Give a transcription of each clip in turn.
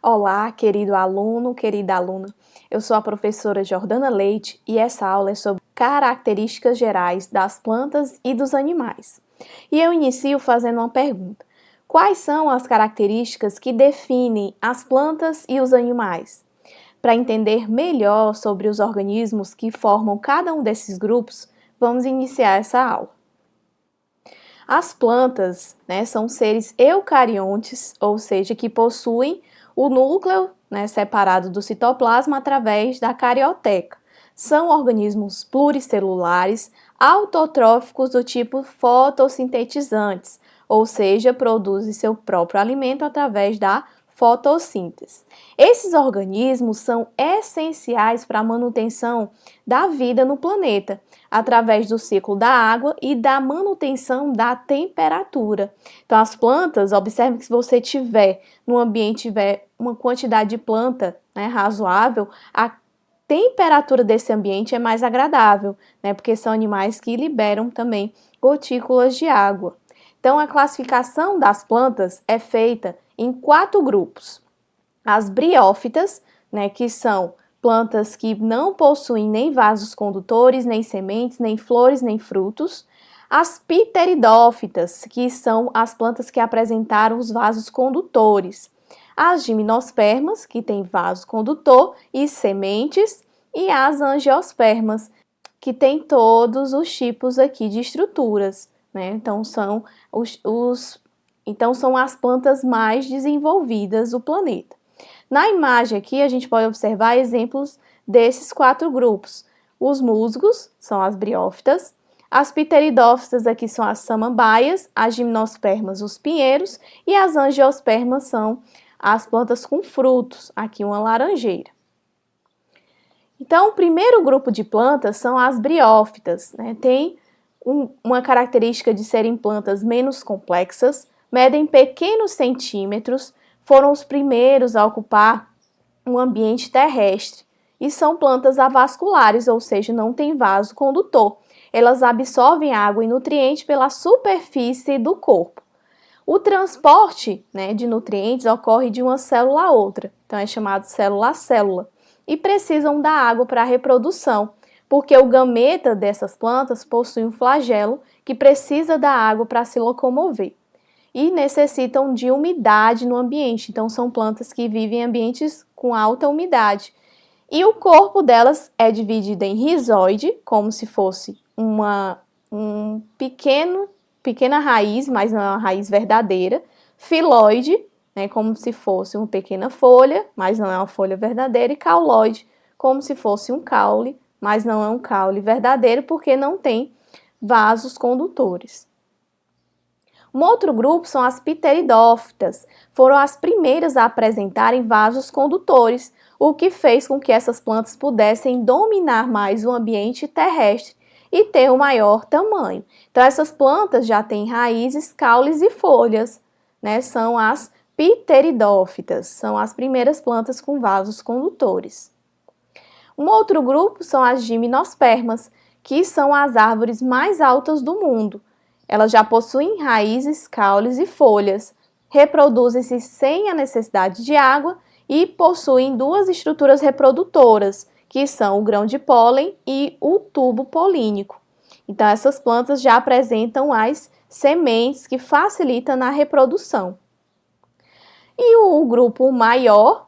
Olá, querido aluno, querida aluna. Eu sou a professora Jordana Leite e essa aula é sobre características gerais das plantas e dos animais. E eu inicio fazendo uma pergunta: quais são as características que definem as plantas e os animais? Para entender melhor sobre os organismos que formam cada um desses grupos, vamos iniciar essa aula. As plantas, são seres eucariontes, ou seja, que possuem o núcleo, separado do citoplasma através da carioteca. São organismos pluricelulares, autotróficos do tipo fotossintetizantes, ou seja, produzem seu próprio alimento através da fotossíntese. Esses organismos são essenciais para a manutenção da vida no planeta, através do ciclo da água e da manutenção da temperatura. Então, as plantas, observe que se você tiver no ambiente, tiver uma quantidade de planta razoável, a temperatura desse ambiente é mais agradável, porque são animais que liberam também gotículas de água. Então, a classificação das plantas é feita em 4 grupos. As briófitas, que são plantas que não possuem nem vasos condutores, nem sementes, nem flores, nem frutos. As pteridófitas, que são as plantas que apresentaram os vasos condutores. As gimnospermas, que têm vaso condutor e sementes. E as angiospermas, que têm todos os tipos aqui de estruturas. Então, são as plantas mais desenvolvidas do planeta. Na imagem aqui, a gente pode observar exemplos desses 4 grupos. Os musgos são as briófitas, as pteridófitas aqui são as samambaias, as gimnospermas, os pinheiros, e as angiospermas são as plantas com frutos, aqui uma laranjeira. Então, o primeiro grupo de plantas são as briófitas, Tem uma característica de serem plantas menos complexas, medem pequenos centímetros, foram os primeiros a ocupar um ambiente terrestre e são plantas avasculares, ou seja, não tem vaso condutor. Elas absorvem água e nutrientes pela superfície do corpo. O transporte de nutrientes ocorre de uma célula a outra, então é chamado célula a célula, e precisam da água para a reprodução, porque o gameta dessas plantas possui um flagelo que precisa da água para se locomover. E necessitam de umidade no ambiente, então são plantas que vivem em ambientes com alta umidade. E o corpo delas é dividido em rizóide, como se fosse uma pequena raiz, mas não é uma raiz verdadeira, filóide, como se fosse uma pequena folha, mas não é uma folha verdadeira, e cauloide, como se fosse um caule, mas não é um caule verdadeiro, porque não tem vasos condutores. Um outro grupo são as pteridófitas, foram as primeiras a apresentarem vasos condutores, o que fez com que essas plantas pudessem dominar mais o ambiente terrestre e ter um maior tamanho. Então, essas plantas já têm raízes, caules e folhas, São as pteridófitas, são as primeiras plantas com vasos condutores. Um outro grupo são as gimnospermas, que são as árvores mais altas do mundo. Elas já possuem raízes, caules e folhas, reproduzem-se sem a necessidade de água e possuem 2 estruturas reprodutoras, que são o grão de pólen e o tubo polínico. Então, essas plantas já apresentam as sementes que facilitam na reprodução. E o grupo maior,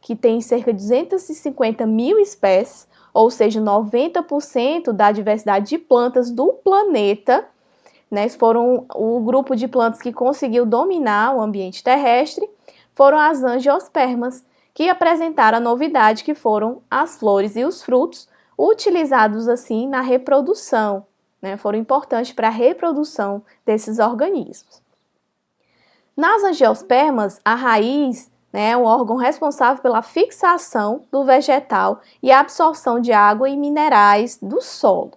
que tem cerca de 250 mil espécies, ou seja, 90% da diversidade de plantas do planeta, foram o grupo de plantas que conseguiu dominar o ambiente terrestre, foram as angiospermas, que apresentaram a novidade que foram as flores e os frutos, utilizados assim na reprodução, foram importantes para a reprodução desses organismos. Nas angiospermas, a raiz é um órgão responsável pela fixação do vegetal e a absorção de água e minerais do solo.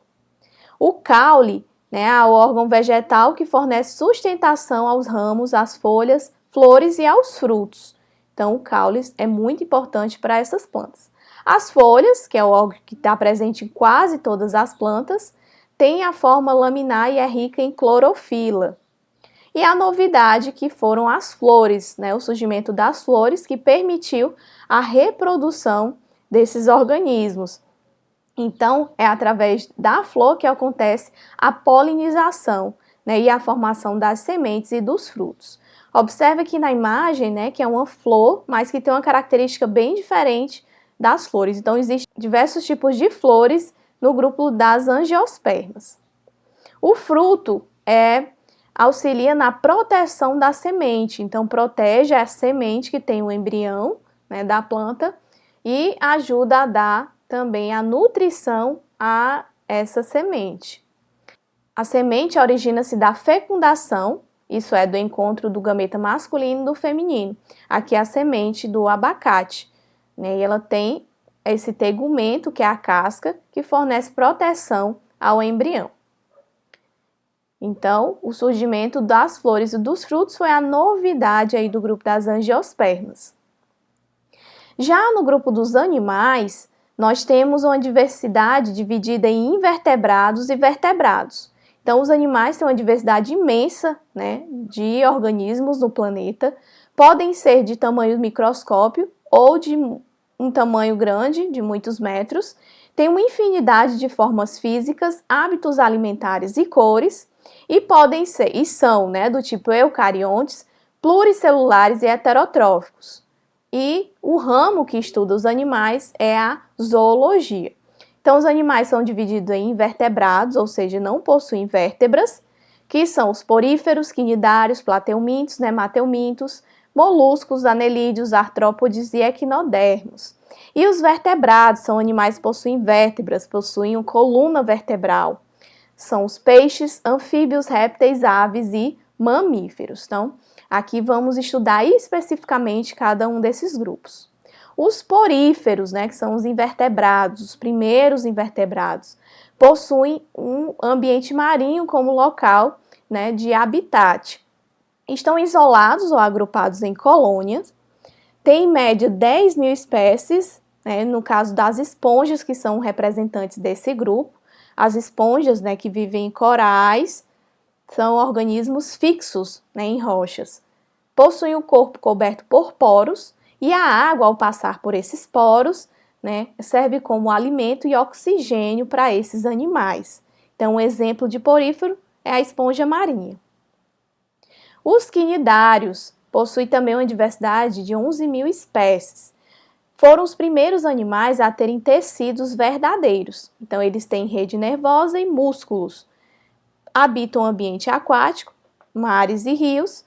O caule é o órgão vegetal que fornece sustentação aos ramos, às folhas, flores e aos frutos. Então, o caule é muito importante para essas plantas. As folhas, que é o órgão que está presente em quase todas as plantas, tem a forma laminar e é rica em clorofila. E a novidade que foram as flores, né? O surgimento das flores que permitiu a reprodução desses organismos. Então, é através da flor que acontece a polinização, né, e a formação das sementes e dos frutos. Observe aqui na imagem, né, que é uma flor, mas que tem uma característica bem diferente das flores. Então, existem diversos tipos de flores no grupo das angiospermas. O fruto auxilia na proteção da semente, então protege a semente que tem o embrião, né, da planta e ajuda a dar também a nutrição a essa semente. A semente origina-se da fecundação, isso é, do encontro do gameta masculino e do feminino. Aqui é a semente do abacate, né, e ela tem esse tegumento, que é a casca, que fornece proteção ao embrião. Então, o surgimento das flores e dos frutos foi a novidade aí do grupo das angiospermas. Já no grupo dos animais, nós temos uma diversidade dividida em invertebrados e vertebrados. Então, os animais têm uma diversidade imensa, né, de organismos no planeta, podem ser de tamanho microscópio ou de um tamanho grande, de muitos metros, tem uma infinidade de formas físicas, hábitos alimentares e cores, e podem ser, e são, né, do tipo eucariontes, pluricelulares e heterotróficos. E o ramo que estuda os animais é a zoologia. Então, os animais são divididos em invertebrados, ou seja, não possuem vértebras, que são os poríferos, quinidários, plateumintos, nemateumintos, moluscos, anelídeos, artrópodes e equinodermos. E os vertebrados são animais que possuem vértebras, possuem uma coluna vertebral. São os peixes, anfíbios, répteis, aves e mamíferos. Então, aqui vamos estudar especificamente cada um desses grupos. Os poríferos, né, que são os invertebrados, os primeiros invertebrados, possuem um ambiente marinho como local, né, de habitat. Estão isolados ou agrupados em colônias, tem em média 10 mil espécies, né, no caso das esponjas, que são representantes desse grupo. As esponjas, né, que vivem em corais, são organismos fixos, né, em rochas. Possuem o corpo coberto por poros e a água, ao passar por esses poros, né, serve como alimento e oxigênio para esses animais. Então, um exemplo de porífero é a esponja marinha. Os quinidários possuem também uma diversidade de 11 mil espécies. Foram os primeiros animais a terem tecidos verdadeiros. Então, eles têm rede nervosa e músculos. Habitam o ambiente aquático, mares e rios.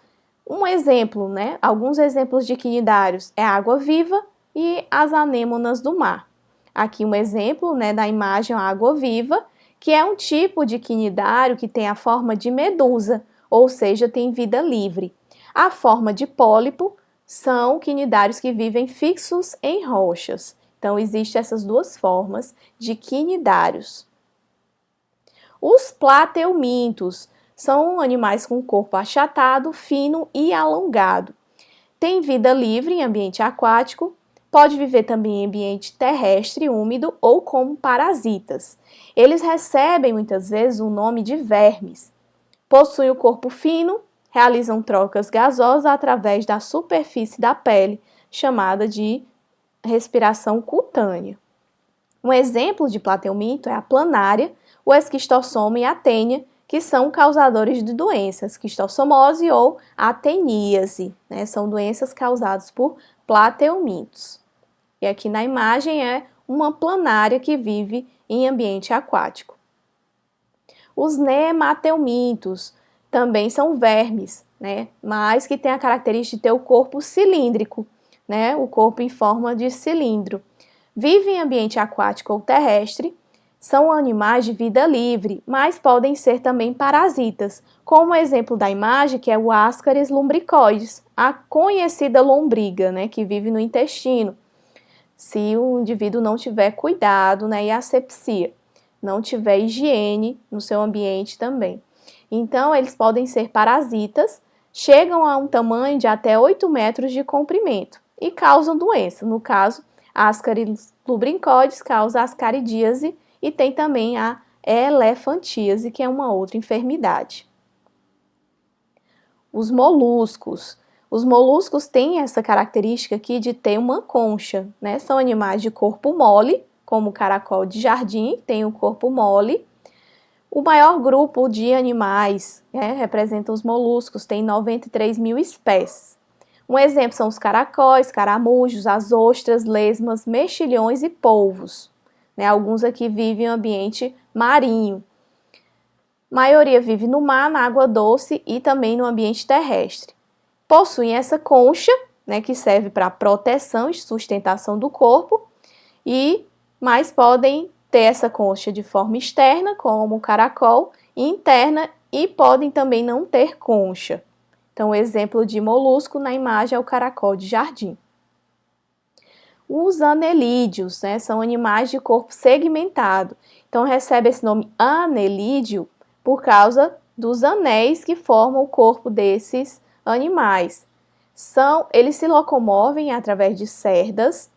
Um exemplo, né? Alguns exemplos de quinidários é a água-viva e as anêmonas do mar. Aqui um exemplo, né, da imagem a água-viva, que é um tipo de quinidário que tem a forma de medusa, ou seja, tem vida livre. A forma de pólipo são quinidários que vivem fixos em rochas. Então, existem essas duas formas de quinidários. Os plateumintos são animais com corpo achatado, fino e alongado. Tem vida livre em ambiente aquático, pode viver também em ambiente terrestre, úmido ou como parasitas. Eles recebem muitas vezes o nome de vermes. Possuem o corpo fino, realizam trocas gasosas através da superfície da pele, chamada de respiração cutânea. Um exemplo de plateuminto é a planária, o esquistossoma e a tênia, que são causadores de doenças, esquistossomose ou ateníase, né? São doenças causadas por plateumintos. E aqui na imagem é uma planária que vive em ambiente aquático. Os nemateumintos também são vermes, né? Mas que têm a característica de ter o corpo cilíndrico, né? O corpo em forma de cilindro. Vivem em ambiente aquático ou terrestre, são animais de vida livre, mas podem ser também parasitas, como o exemplo da imagem, que é o Ascaris lumbricoides, a conhecida lombriga, né, que vive no intestino, se o indivíduo não tiver cuidado, né, e asepsia, não tiver higiene no seu ambiente também. Então, eles podem ser parasitas, chegam a um tamanho de até 8 metros de comprimento e causam doença. No caso, Ascaris lumbricoides causa ascaridíase, e tem também a elefantíase, que é uma outra enfermidade. Os moluscos. Os moluscos têm essa característica aqui de ter uma concha, né? São animais de corpo mole, como o caracol de jardim, tem o corpo mole. O maior grupo de animais, representa os moluscos, tem 93 mil espécies. Um exemplo são os caracóis, caramujos, as ostras, lesmas, mexilhões e polvos. Alguns aqui vivem em ambiente marinho. A maioria vive no mar, na água doce e também no ambiente terrestre. Possuem essa concha, que serve para proteção e sustentação do corpo, mas podem ter essa concha de forma externa, como o caracol, e interna, e podem também não ter concha. Então, o exemplo de molusco na imagem é o caracol de jardim. Os anelídeos, são animais de corpo segmentado. Então, recebe esse nome anelídeo por causa dos anéis que formam o corpo desses animais. Eles se locomovem através de cerdas,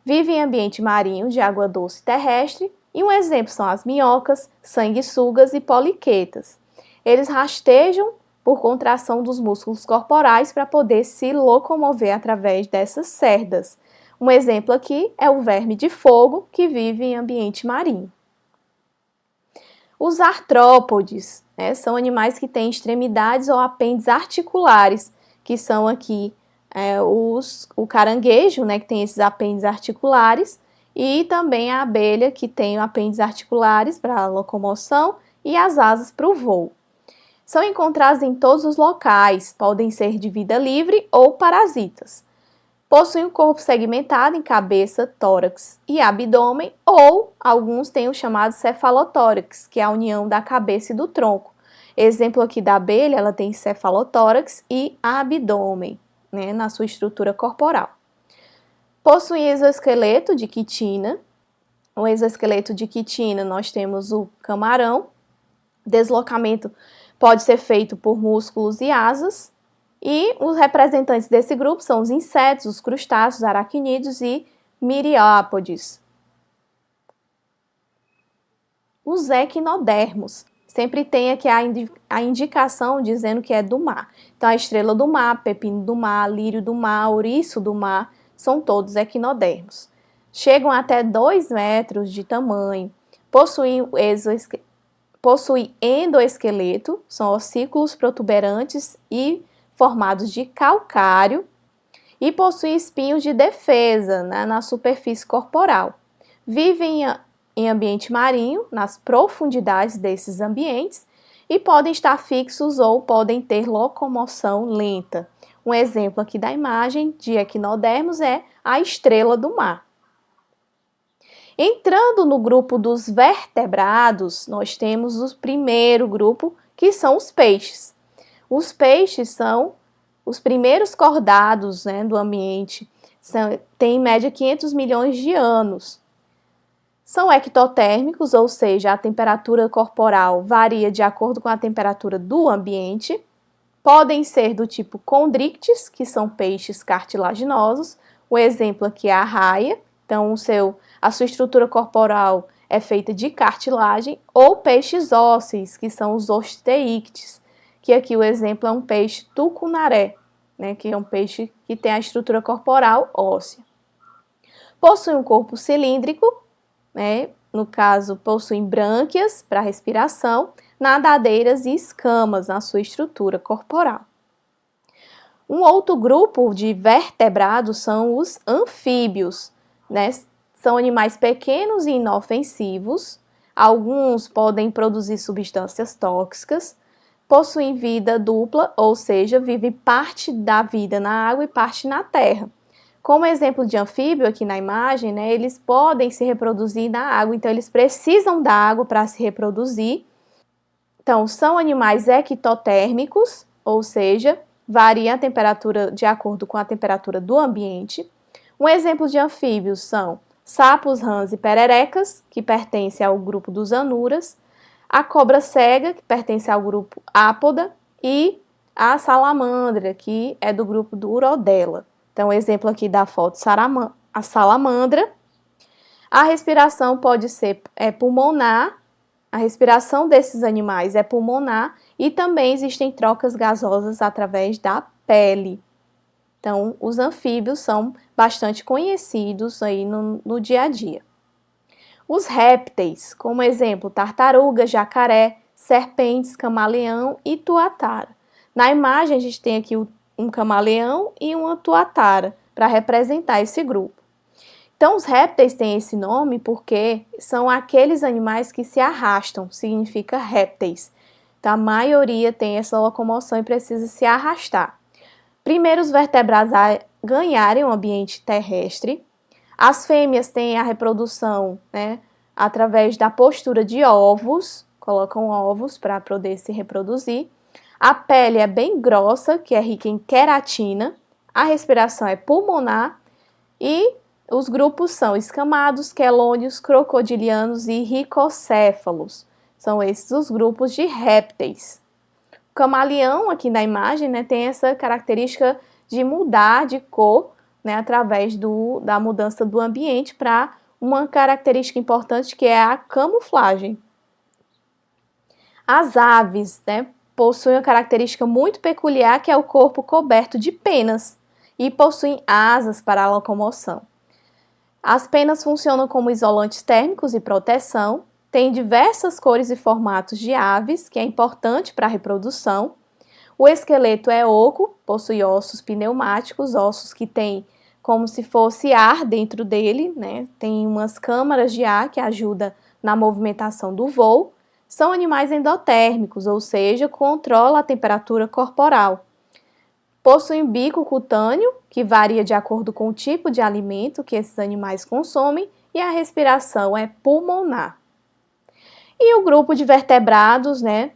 vivem em ambiente marinho de água doce terrestre, e um exemplo são as minhocas, sanguessugas e poliquetas. Eles rastejam por contração dos músculos corporais para poder se locomover através dessas cerdas. Um exemplo aqui é o verme de fogo, que vive em ambiente marinho. Os artrópodes, são animais que têm extremidades ou apêndices articulares, que são aqui o caranguejo, que tem esses apêndices articulares, e também a abelha, que tem apêndices articulares para a locomoção e as asas para o voo. São encontrados em todos os locais, podem ser de vida livre ou parasitas. Possuem um corpo segmentado em cabeça, tórax e abdômen, ou alguns têm o chamado cefalotórax, que é a união da cabeça e do tronco. Exemplo aqui da abelha, ela tem cefalotórax e abdômen, na sua estrutura corporal. Possuem exoesqueleto de quitina. O exoesqueleto de quitina, nós temos o camarão. Deslocamento pode ser feito por músculos e asas. E os representantes desse grupo são os insetos, os crustáceos, aracnídeos e miriápodes. Os equinodermos. Sempre tem aqui a indicação dizendo que é do mar. Então, a estrela do mar, pepino do mar, lírio do mar, ouriço do mar, são todos equinodermos. Chegam até 2 metros de tamanho. Possuem endoesqueleto, são ossículos protuberantes e formados de calcário, e possuem espinhos de defesa na superfície corporal. Vivem em ambiente marinho, nas profundidades desses ambientes, e podem estar fixos ou podem ter locomoção lenta. Um exemplo aqui da imagem de equinodermos é a estrela do mar. Entrando no grupo dos vertebrados, nós temos o primeiro grupo, que são os peixes. Os peixes são os primeiros cordados do ambiente, têm em média 500 milhões de anos. São ectotérmicos, ou seja, a temperatura corporal varia de acordo com a temperatura do ambiente. Podem ser do tipo condrictes, que são peixes cartilaginosos. O exemplo aqui é a raia, então a sua estrutura corporal é feita de cartilagem, ou peixes ósseos, que são os osteíctes, que aqui o exemplo é um peixe tucunaré, que é um peixe que tem a estrutura corporal óssea. Possui um corpo cilíndrico, no caso possuem brânquias para respiração, nadadeiras e escamas na sua estrutura corporal. Um outro grupo de vertebrados são os anfíbios, São animais pequenos e inofensivos, alguns podem produzir substâncias tóxicas, possuem vida dupla, ou seja, vivem parte da vida na água e parte na terra. Como exemplo de anfíbio aqui na imagem, eles podem se reproduzir na água, então eles precisam da água para se reproduzir. Então, são animais ectotérmicos, ou seja, varia a temperatura de acordo com a temperatura do ambiente. Um exemplo de anfíbios são sapos, rãs e pererecas, que pertencem ao grupo dos anuras, a cobra cega, que pertence ao grupo Apoda, e a salamandra, que é do grupo do Urodela. Então, exemplo aqui da foto, a salamandra. A respiração pode ser pulmonar, A respiração desses animais é pulmonar e também existem trocas gasosas através da pele. Então, os anfíbios são bastante conhecidos aí no dia a dia. Os répteis, como exemplo, tartaruga, jacaré, serpentes, camaleão e tuatara. Na imagem, a gente tem aqui um camaleão e uma tuatara para representar esse grupo. Então, os répteis têm esse nome porque são aqueles animais que se arrastam, significa répteis. Então, a maioria tem essa locomoção e precisa se arrastar. Primeiro, os vertebrados a ganharem um ambiente terrestre. As fêmeas têm a reprodução, né, através da postura de ovos, colocam ovos para poder se reproduzir. A pele é bem grossa, que é rica em queratina. A respiração é pulmonar e os grupos são escamados, quelônios, crocodilianos e ricocéfalos. São esses os grupos de répteis. O camaleão, aqui na imagem, né, tem essa característica de mudar de cor, né, através da mudança do ambiente para uma característica importante que é a camuflagem. As aves, né, possuem uma característica muito peculiar que é o corpo coberto de penas e possuem asas para a locomoção. As penas funcionam como isolantes térmicos e proteção, tem diversas cores e formatos de aves, que é importante para a reprodução. O esqueleto é oco, possui ossos pneumáticos, ossos que têm como se fosse ar dentro dele, né? Tem umas câmaras de ar que ajudam na movimentação do voo. São animais endotérmicos, ou seja, controlam a temperatura corporal. Possuem bico cutâneo, que varia de acordo com o tipo de alimento que esses animais consomem, e a respiração é pulmonar. E o grupo de vertebrados, né,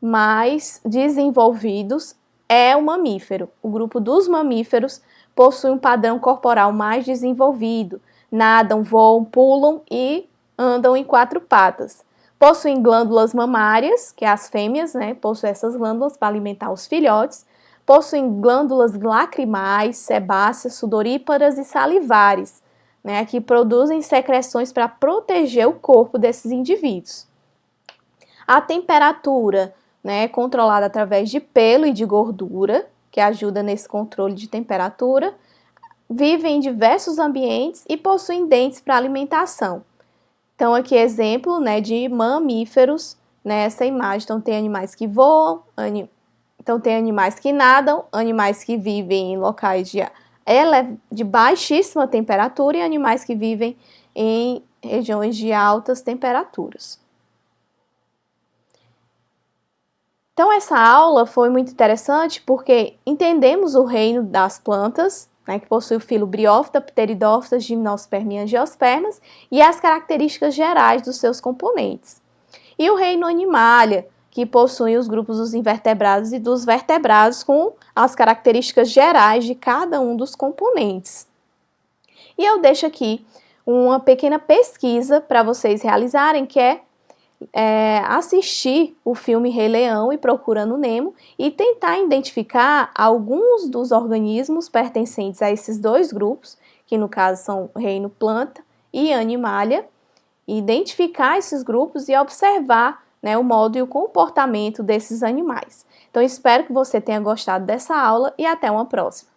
mais desenvolvidos é o mamífero. O grupo dos mamíferos possui um padrão corporal mais desenvolvido, nadam, voam, pulam e andam em 4 patas. Possuem glândulas mamárias, que as fêmeas, né, possuem essas glândulas para alimentar os filhotes. Possuem glândulas lacrimais, sebáceas, sudoríparas e salivares, né, que produzem secreções para proteger o corpo desses indivíduos. A temperatura, né, é controlada através de pelo e de gordura, que ajuda nesse controle de temperatura. Vivem em diversos ambientes e possuem dentes para alimentação. Então, aqui exemplo, né, de mamíferos nessa imagem. Então, tem animais que voam, então, tem animais que nadam, animais que vivem em locais de baixíssima temperatura e animais que vivem em regiões de altas temperaturas. Então, essa aula foi muito interessante porque entendemos o reino das plantas, né, que possui o filo Bryophyta, Pteridófitas, Gimnosperma e Angiospermas, e as características gerais dos seus componentes. E o reino Animalia, que possui os grupos dos invertebrados e dos vertebrados com as características gerais de cada um dos componentes. E eu deixo aqui uma pequena pesquisa para vocês realizarem, que é assistir o filme Rei Leão e Procurando Nemo e tentar identificar alguns dos organismos pertencentes a esses dois grupos, que no caso são reino planta e animalia, identificar esses grupos e observar, né, o modo e o comportamento desses animais. Então, espero que você tenha gostado dessa aula e até uma próxima.